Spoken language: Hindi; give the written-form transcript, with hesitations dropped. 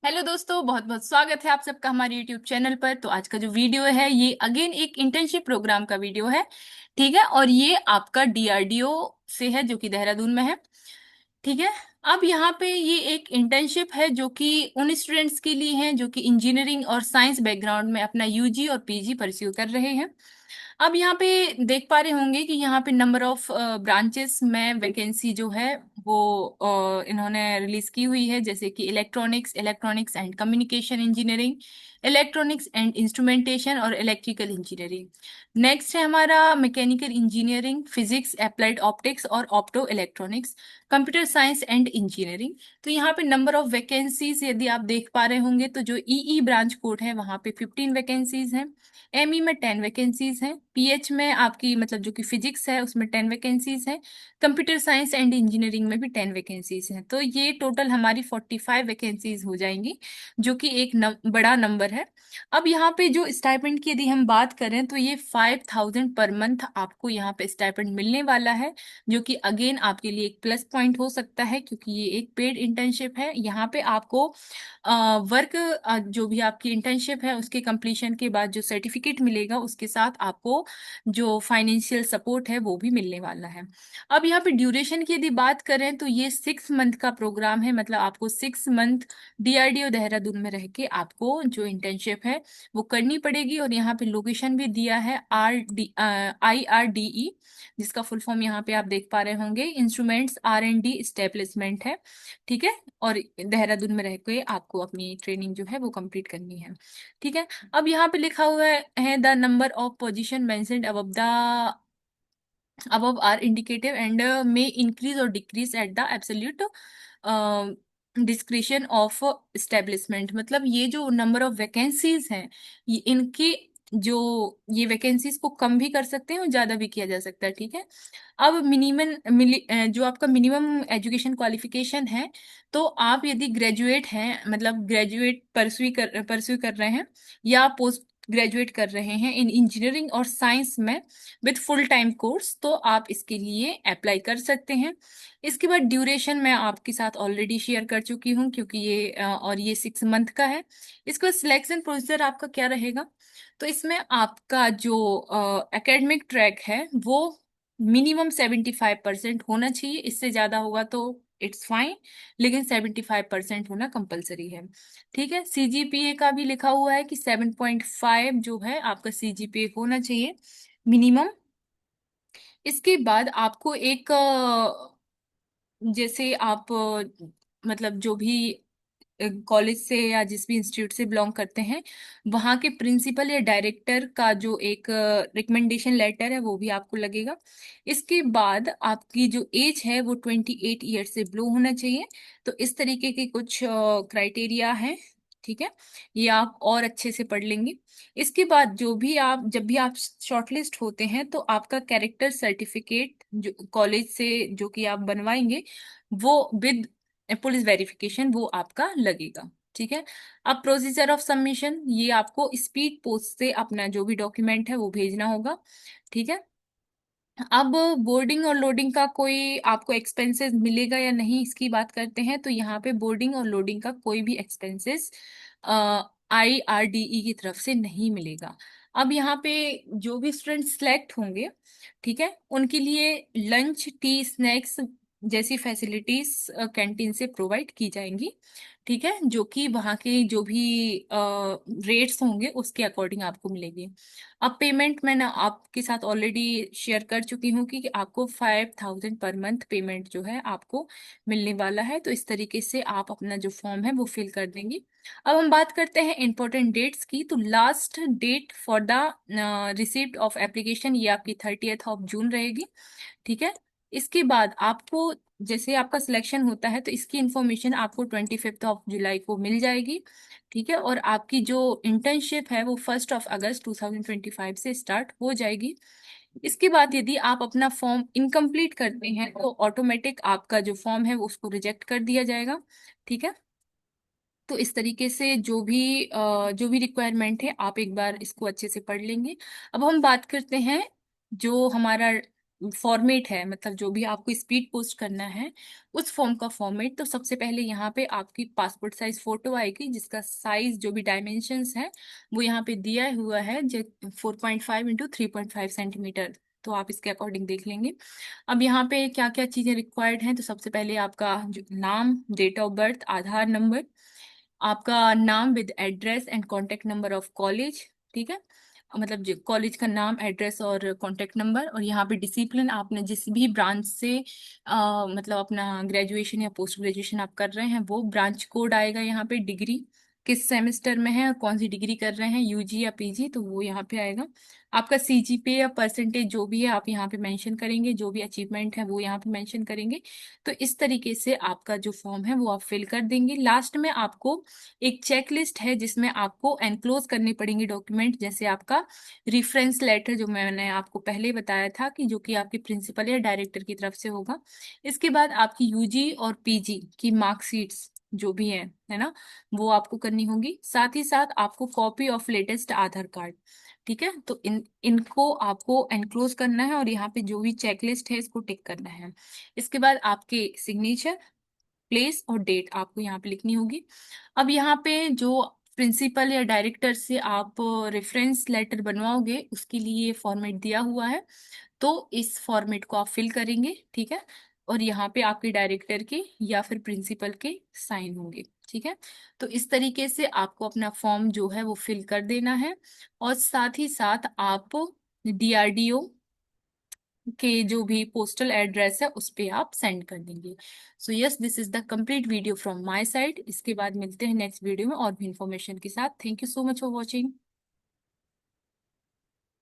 हेलो दोस्तों, बहुत बहुत स्वागत है आप सबका हमारे यूट्यूब चैनल पर। तो आज का जो वीडियो है ये अगेन एक इंटर्नशिप प्रोग्राम का वीडियो है। ठीक है, और ये आपका डीआरडीओ से है जो कि देहरादून में है। ठीक है। अब यहाँ पे ये एक इंटर्नशिप है जो कि उन स्टूडेंट्स के लिए है जो कि इंजीनियरिंग और साइंस बैकग्राउंड में अपना यूजी और पीजी परस्यू कर रहे हैं। अब यहाँ पे देख पा रहे होंगे कि यहाँ पे नंबर ऑफ ब्रांचेस में वैकेंसी जो है वो इन्होंने रिलीज की हुई है, जैसे कि electronics and communication engineering, electronics and instrumentation और इलेक्ट्रिकल इंजीनियरिंग। नेक्स्ट है हमारा mechanical engineering, physics, applied optics और opto electronics, computer science and engineering. तो यहाँ पे नंबर ऑफ वैकेंसीज यदि आप देख पा रहे होंगे तो जो ई ब्रांच कोड है वहाँ पे 15 वैकेंसीज हैं, एमई में 10 वैकेंसीज हैं, पीएच में आपकी मतलब जो कि फिजिक्स है उसमें 10 वैकेंसीज हैं, कंप्यूटर साइंस एंड इंजीनियरिंग में भी 10 वैकेंसीज हैं। तो ये टोटल हमारी 45 वैकेंसीज हो जाएंगी, जो कि एक बड़ा नंबर है। अब यहाँ पे जो स्टाइपेंड की यदि हम बात करें तो ये 5000 पर मंथ आपको यहाँ पे स्टाइपेंड मिलने वाला है, जो कि अगेन आपके लिए एक प्लस पॉइंट हो सकता है, क्योंकि ये एक पेड इंटर्नशिप है। यहाँ पे आपको वर्क जो भी आपकी इंटर्नशिप है उसके कंप्लीशन के बाद जो सर्टिफिकेट मिलेगा उसके साथ आपको जो फाइनेंशियल सपोर्ट है वो भी मिलने वाला है। अब यहाँ पे ड्यूरेशन की यदि बात करें तो ये 6 मंथ का प्रोग्राम है, मतलब आपको 6 मंथ डीआरडीओ देहरादून में रह के आपको जो इंटर्नशिप है वो करनी पड़ेगी। और यहाँ पे लोकेशन भी दिया है IRDE, जिसका फुल फॉर्म यहाँ पे आप देख पा रहे होंगे, इंस्ट्रूमेंट्स R&D एस्टेब्लिशमेंट है। ठीक है, और देहरादून में रह के आपको अपनी ट्रेनिंग जो है वो कंप्लीट करनी है। ठीक है। अब यहाँ पे लिखा हुआ है the number of position mentioned above are indicative and may increase or decrease at the absolute discretion of establishment. मतलब ये जो नंबर ऑफ वैकेंसीज हैं ये इनकी जो ये वैकेंसीज को कम भी कर सकते हैं और ज्यादा भी किया जा सकता है। ठीक है। अब जो आपका मिनिमम एजुकेशन क्वालिफिकेशन है, तो आप यदि ग्रेजुएट हैं, मतलब ग्रेजुएट परस्यू कर रहे हैं या पोस्ट ग्रेजुएट कर रहे हैं इन इंजीनियरिंग और साइंस में विथ फुल टाइम कोर्स, तो आप इसके लिए अप्लाई कर सकते हैं। इसके बाद ड्यूरेशन मैं आपके साथ ऑलरेडी शेयर कर चुकी हूँ, क्योंकि ये 6 मंथ का है। इसके बाद सिलेक्शन प्रोसीजर आपका क्या रहेगा, तो इसमें आपका जो एकेडमिक ट्रैक है वो मिनिमम 75% होना चाहिए। इससे ज्यादा होगा तो इट्स फाइन, लेकिन 75% होना कंपलसरी है। ठीक है। सीजीपीए का भी लिखा हुआ है कि 7.5 जो है आपका सीजीपीए होना चाहिए मिनिमम। इसके बाद आपको एक जैसे आप मतलब जो भी कॉलेज से या जिस भी इंस्टीट्यूट से बिलोंग करते हैं वहाँ के प्रिंसिपल या डायरेक्टर का जो एक रिकमेंडेशन लेटर है वो भी आपको लगेगा। इसके बाद आपकी जो एज है वो 28 ईयर से बिलो होना चाहिए। तो इस तरीके के कुछ क्राइटेरिया हैं। ठीक है, ये आप और अच्छे से पढ़ लेंगे। इसके बाद जब भी आप शॉर्टलिस्ट होते हैं तो आपका कैरेक्टर सर्टिफिकेट जो कॉलेज से जो कि आप बनवाएंगे वो विद पुलिस वेरिफिकेशन वो आपका लगेगा। ठीक है। अब प्रोसीजर ऑफ सबमिशन, ये आपको स्पीड पोस्ट से अपना जो भी डॉक्यूमेंट है वो भेजना होगा। ठीक है। अब बोर्डिंग और लोडिंग का कोई आपको एक्सपेंसेस मिलेगा या नहीं इसकी बात करते हैं। तो यहाँ पे बोर्डिंग और लोडिंग का कोई भी एक्सपेंसेस IRDE की तरफ से नहीं मिलेगा। अब यहाँ पे जो भी स्टूडेंट सिलेक्ट होंगे, ठीक है, उनके लिए लंच, टी, स्नैक्स जैसी फैसिलिटीज कैंटीन से प्रोवाइड की जाएंगी। ठीक है, जो कि वहाँ के जो भी रेट्स होंगे उसके अकॉर्डिंग आपको मिलेगी। अब पेमेंट मैंने आपके साथ ऑलरेडी शेयर कर चुकी हूँ कि आपको 5000 पर मंथ पेमेंट जो है आपको मिलने वाला है। तो इस तरीके से आप अपना जो फॉर्म है वो फिल कर देंगे। अब हम बात करते हैं इंपॉर्टेंट डेट्स की। तो last date for the receipt of application ये आपकी 30 जून रहेगी। ठीक है। इसके बाद आपको जैसे आपका सिलेक्शन होता है तो इसकी इंफॉर्मेशन आपको 25 जुलाई को मिल जाएगी। ठीक है, और आपकी जो इंटर्नशिप है वो 1 अगस्त 2025 से स्टार्ट हो जाएगी। इसके बाद यदि आप अपना फॉर्म इनकम्प्लीट करते हैं तो ऑटोमेटिक आपका जो फॉर्म है वो उसको रिजेक्ट कर दिया जाएगा। ठीक है। तो इस तरीके से जो भी रिक्वायरमेंट है आप एक बार इसको अच्छे से पढ़ लेंगे। अब हम बात करते हैं जो हमारा फॉर्मेट है, मतलब जो भी आपको स्पीड पोस्ट करना है उस फॉर्म का फॉर्मेट, तो सबसे पहले यहाँ पे आपकी पासपोर्ट साइज फोटो आएगी, जिसका साइज जो भी डायमेंशंस है वो यहाँ पे दिया हुआ है, जो 4.5 × 3.5 सेंटीमीटर। तो आप इसके अकॉर्डिंग देख लेंगे। अब यहाँ पे क्या क्या चीजें रिक्वायर्ड हैं, तो सबसे पहले आपका जो नाम, date of birth, Aadhaar number, आपका नाम with address and contact number of college, ठीक है, मतलब जो कॉलेज का नाम, एड्रेस और कॉन्टेक्ट नंबर, और यहाँ पे डिसिप्लिन, आपने जिस भी ब्रांच से मतलब अपना ग्रेजुएशन या पोस्ट ग्रेजुएशन आप कर रहे हैं वो ब्रांच कोड आएगा यहाँ पे, डिग्री किस सेमेस्टर में है और कौन सी डिग्री कर रहे हैं, यूजी या पीजी, तो वो यहाँ पे आएगा। आपका सीजीपीए या परसेंटेज जो भी है आप यहाँ पे मेंशन करेंगे, जो भी अचीवमेंट है वो यहाँ पे मेंशन करेंगे। तो इस तरीके से आपका जो फॉर्म है वो आप फिल कर देंगे। लास्ट में आपको एक चेक लिस्ट है जिसमें आपको एनक्लोज करनी पड़ेंगी डॉक्यूमेंट, जैसे आपका रिफरेंस लेटर जो मैंने आपको पहले बताया था कि जो कि आपके प्रिंसिपल या डायरेक्टर की तरफ से होगा। इसके बाद आपकी यूजी और पीजी की मार्कशीट्स जो भी है ना, वो आपको करनी होगी। साथ ही साथ आपको copy of latest Aadhaar card, ठीक है, तो इनको आपको एनक्लोज करना है और यहाँ पे जो भी चेकलिस्ट है इसको टिक करना है। इसके बाद आपके सिग्नेचर, प्लेस और डेट आपको यहाँ पे लिखनी होगी। अब यहाँ पे जो प्रिंसिपल या डायरेक्टर से आप रेफरेंस लेटर बनवाओगे उसके लिए फॉर्मेट दिया हुआ है, तो इस फॉर्मेट को आप फिल करेंगे, ठीक है, और यहाँ पे आपके डायरेक्टर के या फिर प्रिंसिपल के साइन होंगे, ठीक है। तो इस तरीके से आपको अपना फॉर्म जो है वो फिल कर देना है, और साथ ही साथ आप डीआरडीओ के जो भी पोस्टल एड्रेस है उस पे आप सेंड कर देंगे। So yes, this is the complete video from my side. इसके बाद मिलते हैं नेक्स्ट वीडियो में और भी इंफॉर्मेशन के साथ। Thank you so much for watching.